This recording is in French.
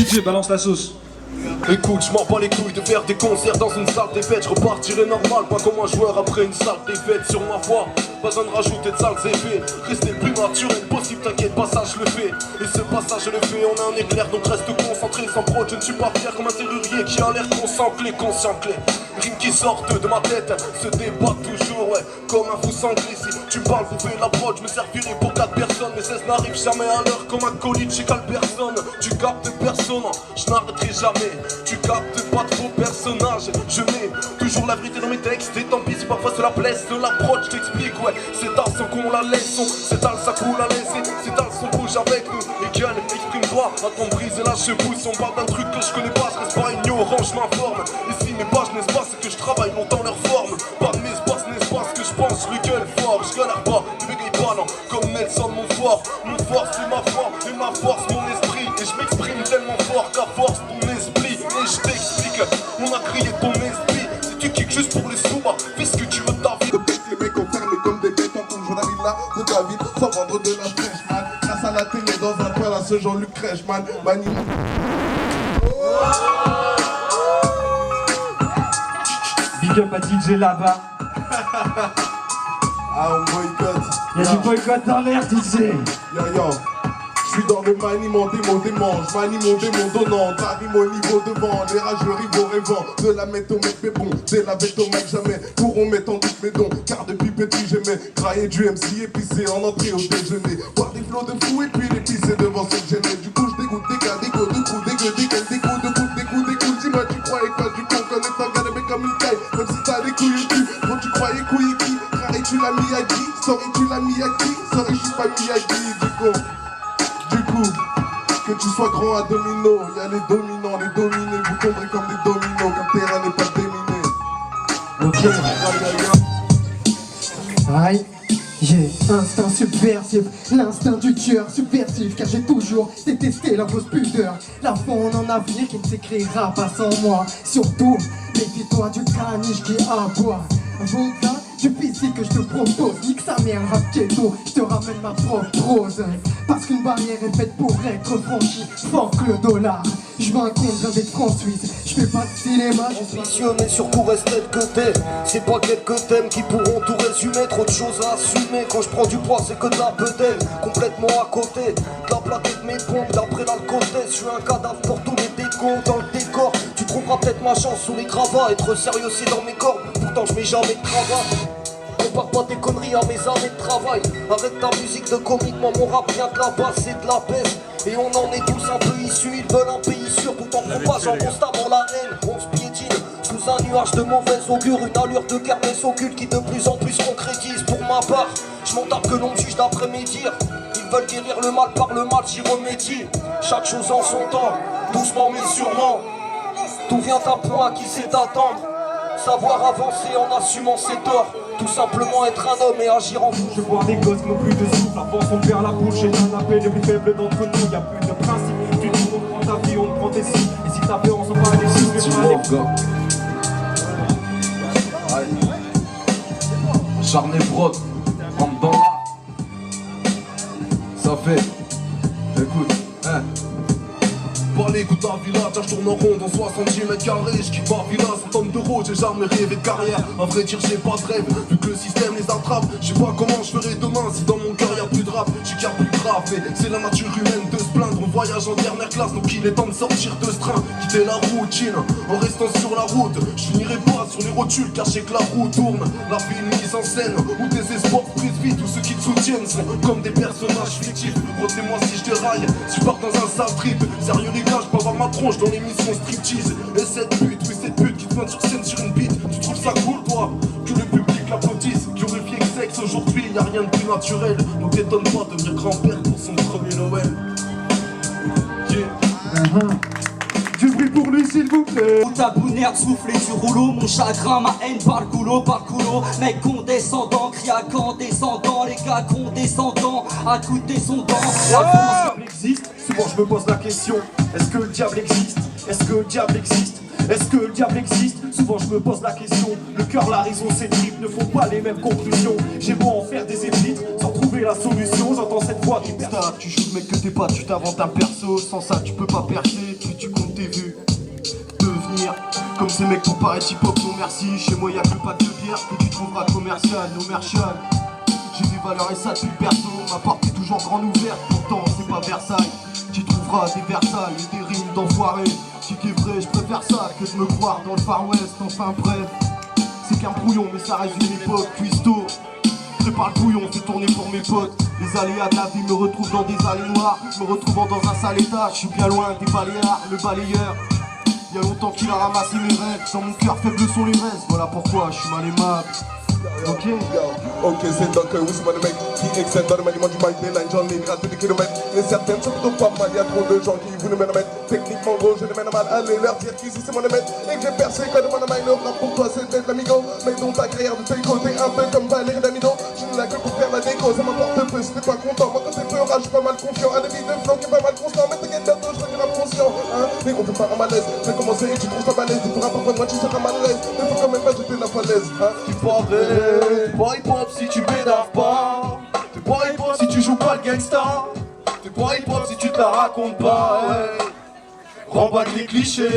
DJ balance la sauce. Écoute, je m'en bats les couilles de faire des concerts dans une salle des fêtes. Je repartirai normal, pas comme un joueur après une salle défaite. Sur ma foi, pas besoin de rajouter de sales effets. Rester le plus naturel possible, t'inquiète, passage le fait. Et ce passage je le fais, on a un éclair donc reste concentré sans prod. Je ne suis pas fier comme un serrurier qui a l'air concentré, conscient clé. Rimes qui sortent de ma tête, se débattent toujours, ouais, comme un fou sanglé. Si tu me parles, vous faites la prod, je me servirai pour 4 personnes. Mais 16 n'arrive jamais à l'heure comme un colis chez personne. Tu captes personne, je n'arrêterai jamais. Tu captes pas de faux personnages. Je mets toujours la vérité dans mes textes. Et tant pis si parfois cela blesse. De la prod, je t'explique, ouais. C'est à son qu'on la laisse, c'est à ça qu'on la laisse. C'est à son bouge avec nous. Et gueule, exprime-toi. À ton brise et là je pousse. On parle d'un truc que je connais pas. Je reste pas ignorant, je m'informe. Et si mes pages n'est-ce pas, c'est que je travaille longtemps leur forme. Pas de m'espace, n'est-ce pas ce que je pense. Je gueule fort, je galère pas. Je bégaye pas, non. Comme Nelson, mon fort. Mon fort, c'est ma foi. Et ma force, mon esprit. Et je m'exprime tellement fort qu'à force, ton esprit. Et je t'explique, on a crié ton esprit. Si tu kicks juste pour les sous, bah, fais ce que tu veux de ta vie. Les mecs enfermés comme des bêtes en couche. On arrive là de ta ville sans vendre de la fraîche, man. Grâce à la télé dans un toile à ce Jean-Luc Crèche, man. Big up à DJ là-bas. Ah, on boycotte. Y'a du boycott dans l'air, DJ. Yo yo. Je suis dans le maniement des mots des manches, manie mon démon donnant, t'arrives au niveau devant, les rageux rivaux rêvant, de la mettre au mec mais bon, dès la bête au mec jamais, pourront mettre en doute mes dons, car depuis petit j'aimais grailler du MC épicé en entrée au déjeuner, boire des flots de fou et puis les pisser devant cette gênée, du coup je dégoûte des gars, des go, de coups, des gueules, des gueules, des coups, de coups, des coups, des coups, dis-moi tu croyais quoi du con, connais ta gueule mais comme une taille, même si t'as des couilles au cul, quand tu croyais couilles qui, carré tu l'as mis à qui, sorry tu l'as mis à qui, sorry je suis pas mis à qui, du con. Du coup, que tu sois grand à domino, y'a les dominants, les dominés, vous tomberez comme des dominos, car le terrain n'est pas déminé. Ok. Aïe, j'ai instinct subversif, l'instinct du tueur subversif, car j'ai toujours détesté la fausse pudeur, la faune en avenir qui ne s'écrira pas sans moi. Surtout, méfie-toi du caniche qui aboie. Vodka, du physique que je te propose, nique sa mère, rap ghetto, je te ramène ma propre prose. Parce qu'une barrière est faite pour être franchie, fuck le dollar. Je veux un compte vient d'être franc-suisse, je fais pas de cinéma, je suis Ambitieux mais surtout reste tel que t'es. C'est pas quelques thèmes qui pourront tout résumer. Trop de choses à assumer. Quand je prends du poids c'est que de la bedaine. Complètement à côté de la plaquette de mes pompes. D'après l'alcotesse, je suis un cadavre pour tous les décos dans le décor. Tu trouveras peut-être ma chance sous les gravats. Être sérieux c'est dans mes cordes. Pourtant je mets jamais de travail. Compare pas tes conneries à mes années de travail. Avec ta musique de comique, moi mon rap vient de la base, c'est de la baisse. Et on en est tous un peu issus, ils veulent un pays sûr tout en propageant constamment la haine. On se piétine sous un nuage de mauvaise augure, une allure de kermesse occulte qui de plus en plus concrétise. Pour ma part, je m'en tape que l'on me juge d'après mes dires. Ils veulent guérir le mal par le mal, j'y remédie. Chaque chose en son temps, doucement mais sûrement. Tout vient à point qui sait attendre. Savoir avancer en assumant ses torts. Tout simplement être un homme et agir en fou. Je vois des gosses n'ont plus de souffle, avance on perd la bouche. Et un appel le plus faible d'entre nous, y'a plus de principe. Tu dis on prend ta vie, on prend tes signes. Et si t'as peur, on s'en va aller si tu veux aller. Charné brode, rentre dans là. Ça fait, écoute, hein. Parler, écoute ta villa, tiens, je tourne en rond dans 70 mètres carrés. Je quitte ma villa, 100 tonnes d'euros, j'ai jamais rêvé de carrière. À vrai dire, j'ai pas de rêve, vu que le système les attrape. Je sais pas comment je ferai demain si dans mon cœur y'a plus de rap. J'suis car plus grave, mais c'est la nature humaine de se plaindre. On voyage en dernière classe, donc il est temps de sortir de ce train. Quitter la routine, en restant sur la route. Je finirai pas sur les rotules, car je sais que la roue tourne. La vie une mise en scène, où tes espoirs brisent vite. Tous ceux qui te soutiennent sont comme des personnages fictifs. Retenez-moi si je déraille, si je pars dans un sale trip. Sérieux les gars, je peux avoir ma tronche dans l'émission striptease. Et cette pute, oui cette pute qui te pointe sur scène sur une bite. Tu trouves ça cool toi, que le public l'applaudisse. Glorifié que sexe aujourd'hui, y'a rien de plus naturel. Donc t'étonne pas de devenir grand-père pour son premier Noël. Yeah. Du bruit pour lui s'il vous plaît. Ta bounerde soufflée du rouleau, mon chagrin, ma haine par le coulo, mec condescendant, crie à condescendant, les gars condescendants, à coup de descendant. La France existe, souvent je me pose la question, est-ce que le diable existe? Est-ce que le diable existe? Est-ce que le diable existe? Souvent je me pose la question. Le cœur, la raison, ces tripes ne font pas les mêmes conclusions. J'ai beau en faire des épîtres sans trouver trouver la solution, j'entends cette voix qui perd. Tu joues le mec que t'es pas, tu t'inventes un perso. Sans ça tu peux pas percer, puis tu comptes tes vues. Devenir comme ces mecs pour paraître hip-hop, non merci. Chez moi y'a que le pack de bière que tu trouveras commercial, no merchant. J'ai des valeurs et ça depuis le berceau. Ma porte est toujours grande ouverte, pourtant c'est pas Versailles. Tu trouveras des Versailles et des rimes d'enfoirés. Si t'es vrai, je préfère ça que de me croire dans le Far West. Enfin bref, c'est qu'un brouillon, mais ça reste une époque. Cuistot, prépare le bouillon, fais tourner pour mes potes. Les aléas de la vie me retrouvent dans des allées noires, me retrouvant dans un sale état. Je suis bien loin des baléares, le balayeur. Y a longtemps qu'il a ramassé mes rêves. Dans mon cœur faible sont les restes. Voilà pourquoi je suis mal aimable. Ok. Ok, c'est donc oui, c'est moi le mec qui excelle dans le maniement du mic. Des lines, j'en ai gratté des kilomètres. Et certaines sont plutôt pas mal. Y'a trop de gens qui voulaient me mettre. Techniquement, gros, je les mène à mal. Allez leur dire qu'ici c'est mon maître. Et que j'ai percé quand mon main. Le rap pour toi, c'est d'être l'amigo. Mais donc ta carrière de tes côtés, un peu comme Valérie Damido. Je ne l'ai que pour faire la déco. Ça m'apporte peu si t'es pas content. Moi, quand t'es peur, je suis pas mal confiant. Un débit de flow qui est pas mal constant. Mais t'inquiète, bientôt, je serai rap conscient. Hein, mais on peut pas un malaise. J'ai commencé et tu trouves ça balèze. Tu pourras pas prendre moi, tu seras mal à l'aise. Mais faut quand même pas jeter la falaise. Hein, Tu pas vrai. T'es pas hip-hop si tu bédaves pas. T'es pas hip-hop si tu joues pas le gangsta. T'es pas hip-hop si tu te la racontes pas. Ouais. Remballe les clichés.